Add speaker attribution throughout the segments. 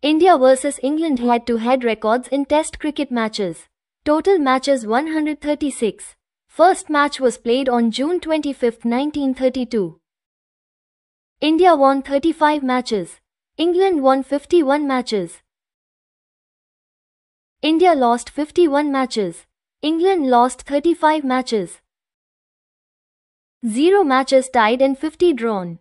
Speaker 1: India vs England head-to-head records in Test cricket matches. Total matches 136. First match was played on June 25, 1932. India won 35 matches. England won 51 matches. India lost 51 matches. England lost 35 matches. 0 matches tied and 50 drawn.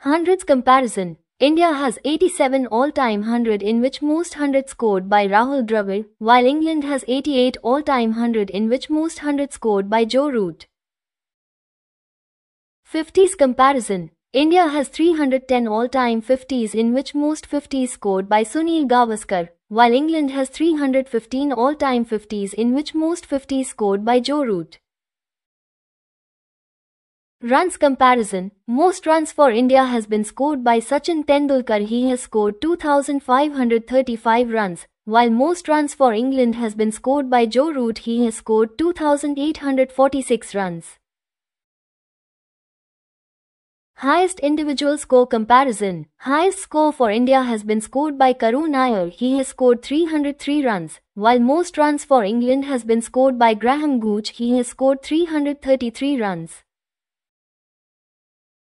Speaker 1: Hundreds comparison. India has 87 all-time 100 in which most 100 scored by Rahul Dravid, while England has 88 all-time 100 in which most 100 scored by Joe Root. 50s comparison. India has 310 all-time 50s in which most 50s scored by Sunil Gavaskar, while England has 315 all-time 50s in which most 50s scored by Joe Root. Runs comparison. Most runs for India has been scored by Sachin Tendulkar. He has scored 2,535 runs, while most runs for England has been scored by Joe Root. He has scored 2,846 runs. Highest individual score comparison. Highest score for India has been scored by Karun Nair. He has scored 303 runs, while most runs for England has been scored by Graham Gooch. He has scored 333 runs.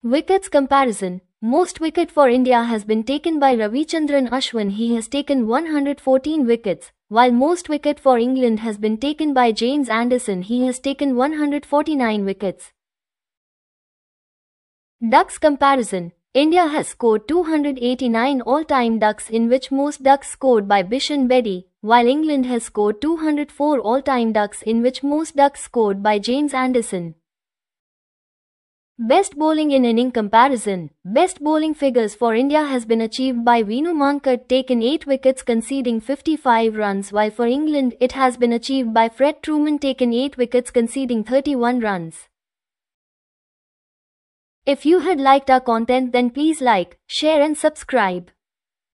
Speaker 1: Wickets comparison. Most wicket for India has been taken by Ravichandran Ashwin. He has taken 114 wickets, while most wicket for England has been taken by James Anderson. He has taken 149 wickets. Ducks comparison. India has scored 289 all-time ducks in which most ducks scored by Bishan Bedi, while England has scored 204 all-time ducks in which most ducks scored by James Anderson. Best bowling in inning comparison. Best bowling figures for India has been achieved by Vinu Mankad, taken 8 wickets conceding 55 runs, while for England it has been achieved by Fred Trueman, taken 8 wickets conceding 31 runs. If you had liked our content, then please like, share and subscribe.